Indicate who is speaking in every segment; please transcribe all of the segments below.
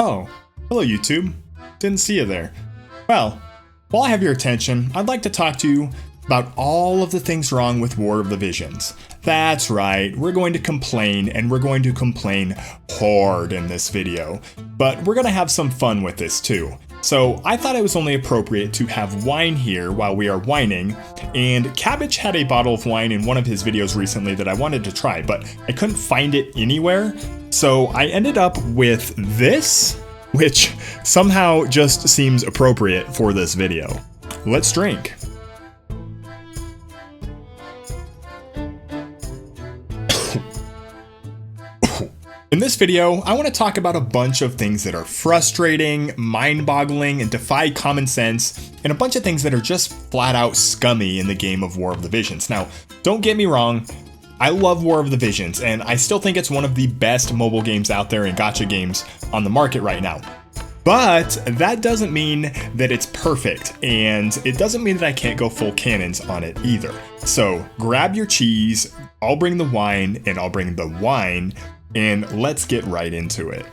Speaker 1: Oh, hello YouTube. Didn't see you there. Well, while I have your attention, I'd like to talk to you about all of the things wrong with War of the Visions. That's right, we're going to complain, and we're going to complain hard in this video. But we're going to have some fun with this too. So I thought it was only appropriate to have wine here while we are whining, and Cabbage had a bottle of wine in one of his videos recently that I wanted to try, but I couldn't find it anywhere. So I ended up with this, which somehow just seems appropriate for this video. Let's drink. In this video, I want to talk about a bunch of things that are frustrating, mind-boggling, and defy common sense, and a bunch of things that are just flat out scummy in the game of War of the Visions. Now, don't get me wrong, I love War of the Visions, and I still think it's one of the best mobile games out there and gacha games on the market right now. But that doesn't mean that it's perfect, and it doesn't mean that I can't go full cannons on it either. So grab your cheese, I'll bring the wine, and I'll bring the wine, and let's get right into it.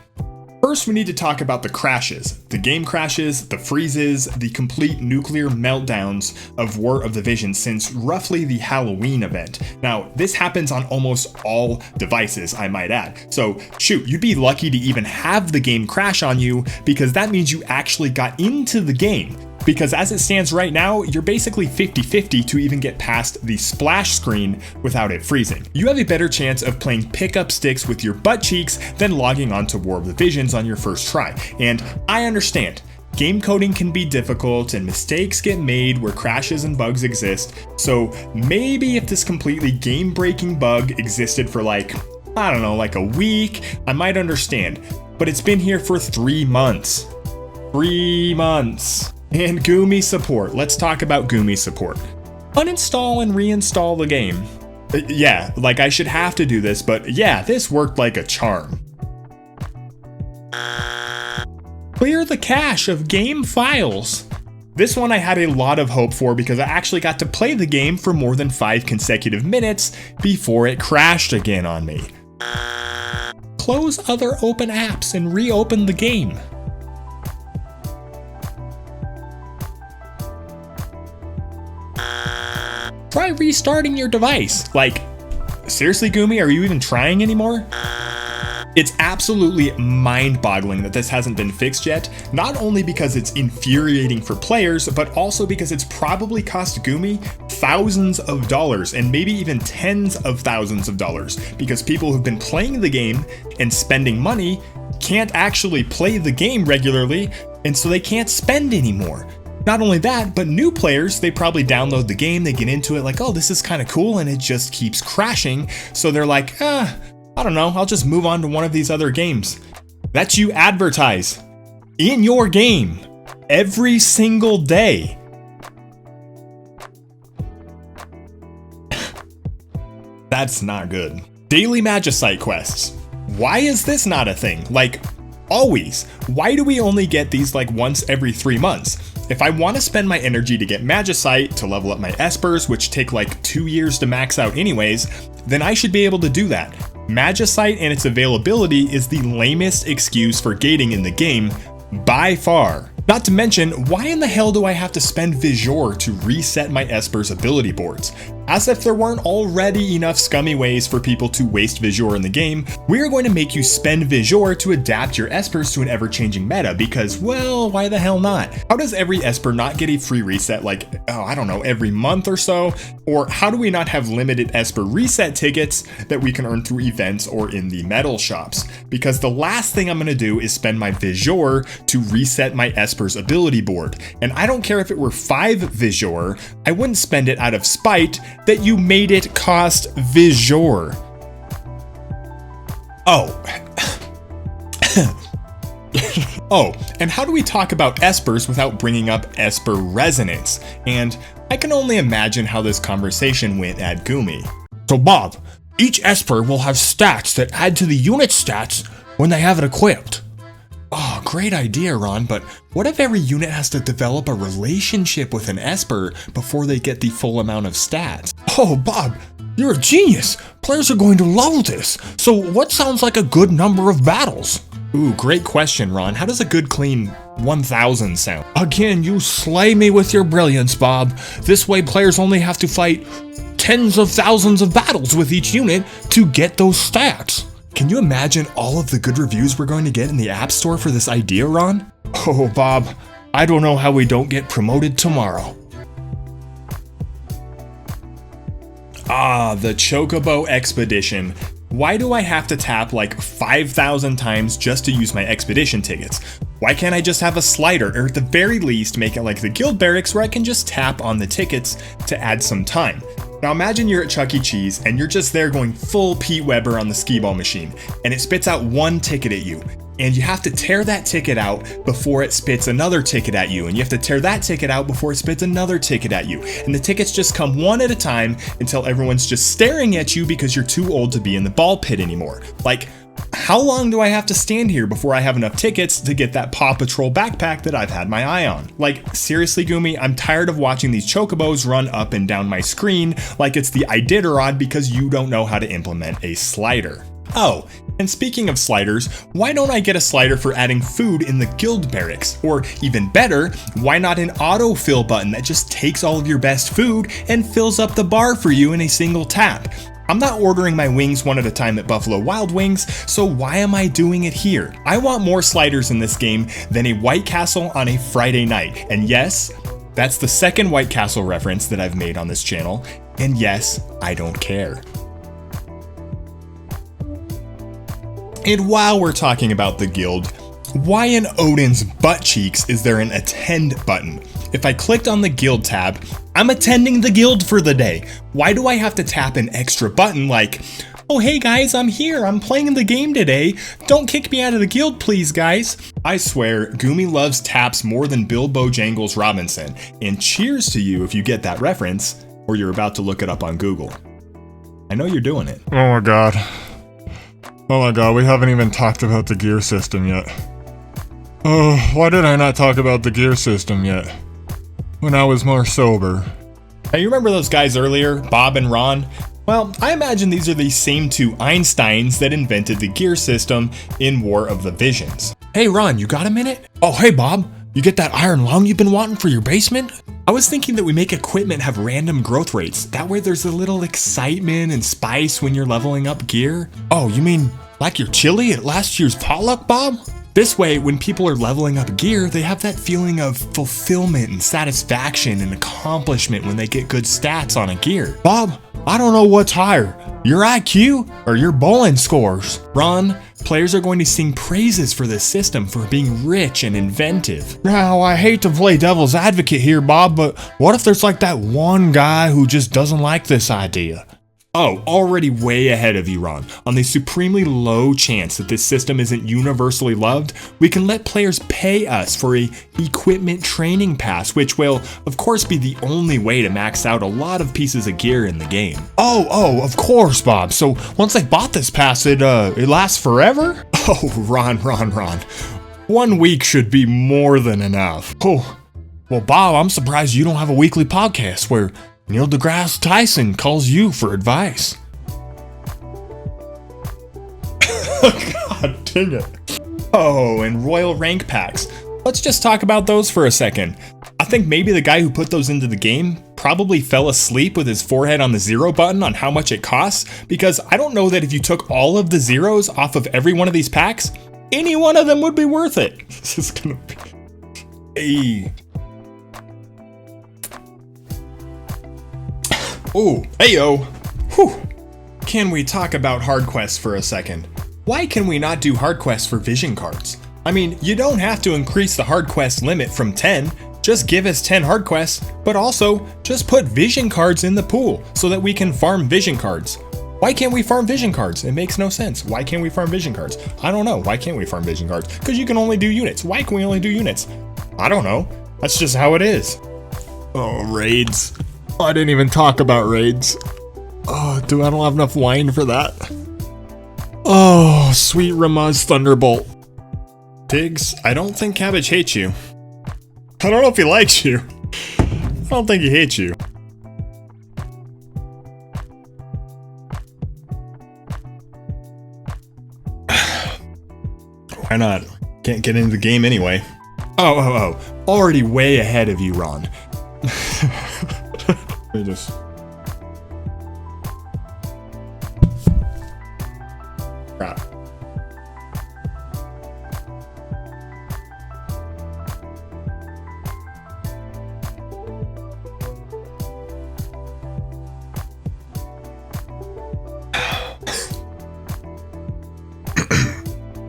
Speaker 1: First, we need to talk about the crashes. The game crashes, the freezes, the complete nuclear meltdowns of War of the Visions since roughly the Halloween event. Now, this happens on almost all devices, I might add. So, shoot, you'd be lucky to even have the game crash on you, because that means you actually got into the game. Because as it stands right now, you're basically 50-50 to even get past the splash screen without it freezing. You have a better chance of playing pickup sticks with your butt cheeks than logging onto War of the Visions on your first try. And I understand, game coding can be difficult and mistakes get made where crashes and bugs exist. So maybe if this completely game-breaking bug existed for like a week, I might understand. But it's been here for 3 months. 3 months. And Gumi Support. Let's talk about Gumi Support. Uninstall and reinstall the game. Yeah, like I should have to do this, but yeah, this worked like a charm. Clear the cache of game files. This one I had a lot of hope for because I actually got to play the game for more than 5 consecutive minutes before it crashed again on me. Close other open apps and reopen the game. Try restarting your device. Like, seriously, Gumi, are you even trying anymore? It's absolutely mind-boggling that this hasn't been fixed yet, not only because it's infuriating for players, but also because it's probably cost Gumi thousands of dollars and maybe even tens of thousands of dollars, because people who've been playing the game and spending money can't actually play the game regularly, and so they can't spend anymore. Not only that, but new players, they probably download the game, they get into it like, oh, this is kind of cool, and it just keeps crashing. So they're like, I don't know, I'll just move on to one of these other games. That's you advertise in your game every single day. That's not good. Daily Magicite quests. Why is this not a thing? Like, always. Why do we only get these like once every 3 months? If I want to spend my energy to get Magicite to level up my Espers, which take like 2 years to max out anyways, then I should be able to do that. Magicite and its availability is the lamest excuse for gating in the game by far. Not to mention, why in the hell do I have to spend Vizor to reset my Espers ability boards? As if there weren't already enough scummy ways for people to waste Vizor in the game, we're going to make you spend Vizor to adapt your Espers to an ever-changing meta because, well, why the hell not? How does every Esper not get a free reset like, I don't know, every month or so? Or how do we not have limited Esper reset tickets that we can earn through events or in the metal shops? Because the last thing I'm going to do is spend my Vizor to reset my Esper's ability board. And I don't care if it were 5 Vizor, I wouldn't spend it out of spite that you made it cost Vizor. Oh. Oh, and how do we talk about Espers without bringing up Esper Resonance? And I can only imagine how this conversation went at Gumi.
Speaker 2: So Bob, each Esper will have stats that add to the unit stats when they have it equipped.
Speaker 1: Oh, great idea, Ron, but what if every unit has to develop a relationship with an Esper before they get the full amount of stats?
Speaker 2: Oh, Bob, you're a genius. Players are going to love this. So what sounds like a good number of battles?
Speaker 1: Ooh, great question, Ron. How does a good clean 1000 sound?
Speaker 2: Again, you slay me with your brilliance, Bob. This way players only have to fight tens of thousands of battles with each unit to get those stats.
Speaker 1: Can you imagine all of the good reviews we're going to get in the App Store for this idea, Ron?
Speaker 2: Oh, Bob, I don't know how we don't get promoted tomorrow.
Speaker 1: Ah, the Chocobo Expedition. Why do I have to tap like 5,000 times just to use my expedition tickets? Why can't I just have a slider, or at the very least make it like the Guild Barracks where I can just tap on the tickets to add some time? Now imagine you're at Chuck E. Cheese and you're just there going full Pete Weber on the skee-ball machine, and it spits out one ticket at you. And you have to tear that ticket out before it spits another ticket at you. And you have to tear that ticket out before it spits another ticket at you. And the tickets just come one at a time until everyone's just staring at you because you're too old to be in the ball pit anymore. Like, how long do I have to stand here before I have enough tickets to get that Paw Patrol backpack that I've had my eye on? Like, seriously, Gumi, I'm tired of watching these chocobos run up and down my screen like it's the Iditarod because you don't know how to implement a slider. Oh, and speaking of sliders, why don't I get a slider for adding food in the Guild Barracks? Or even better, why not an autofill button that just takes all of your best food and fills up the bar for you in a single tap? I'm not ordering my wings one at a time at Buffalo Wild Wings, so why am I doing it here? I want more sliders in this game than a White Castle on a Friday night. And yes, that's the second White Castle reference that I've made on this channel. And yes, I don't care. And while we're talking about the guild, why in Odin's butt cheeks is there an attend button? If I clicked on the guild tab, I'm attending the guild for the day. Why do I have to tap an extra button like, oh hey guys, I'm here, I'm playing the game today, don't kick me out of the guild please guys? I swear, Gumi loves taps more than Bilbo Jangles Robinson, and cheers to you if you get that reference, or you're about to look it up on Google. I know you're doing it.
Speaker 3: Oh my god, we haven't even talked about the gear system yet. Oh, why did I not talk about the gear system yet? When I was more sober.
Speaker 1: Now, you remember those guys earlier, Bob and Ron? Well, I imagine these are the same two Einsteins that invented the gear system in War of the Visions.
Speaker 2: Hey Ron, you got a minute? Oh hey Bob, you get that iron lung you've been wanting for your basement?
Speaker 1: I was thinking that we make equipment have random growth rates. That way there's a little excitement and spice when you're leveling up gear.
Speaker 2: Oh, you mean like your chili at last year's potluck, Bob?
Speaker 1: This way, when people are leveling up gear, they have that feeling of fulfillment and satisfaction and accomplishment when they get good stats on a gear.
Speaker 2: Bob, I don't know what's higher, your IQ or your bowling scores.
Speaker 1: Ron, players are going to sing praises for this system for being rich and inventive.
Speaker 2: Now, I hate to play devil's advocate here, Bob, but what if there's like that one guy who just doesn't like this idea?
Speaker 1: Oh, already way ahead of you, Ron. On the supremely low chance that this system isn't universally loved, we can let players pay us for a equipment training pass, which will, of course, be the only way to max out a lot of pieces of gear in the game.
Speaker 2: Oh, of course, Bob. So once they bought this pass, it lasts forever?
Speaker 1: Oh, Ron. 1 week should be more than enough.
Speaker 2: Oh, well, Bob, I'm surprised you don't have a weekly podcast where Neil deGrasse Tyson calls you for advice.
Speaker 1: God dang it. Oh, and Royal Rank Packs. Let's just talk about those for a second. I think maybe the guy who put those into the game probably fell asleep with his forehead on the 0 button on how much it costs, because I don't know that if you took all of the zeros off of every one of these packs, any one of them would be worth it. This is gonna be... Ooh, heyo. Whew. Can we talk about hard quests for a second? Why can we not do hard quests for vision cards? I mean, you don't have to increase the hard quest limit from 10, just give us 10 hard quests, but also just put vision cards in the pool so that we can farm vision cards. Why can't we farm vision cards? It makes no sense. Why can't we farm vision cards? I don't know. Why can't we farm vision cards? Because you can only do units. Why can we only do units? I don't know. That's just how it is. Oh, raids. I didn't even talk about raids. Oh, I don't have enough wine for that. Oh, sweet Ramaz Thunderbolt. Tiggs, I don't think Cabbage hates you. I don't know if he likes you. I don't think he hates you. Why not? Can't get into the game anyway.
Speaker 2: Oh. Already way ahead of you, Ron.
Speaker 1: Let me just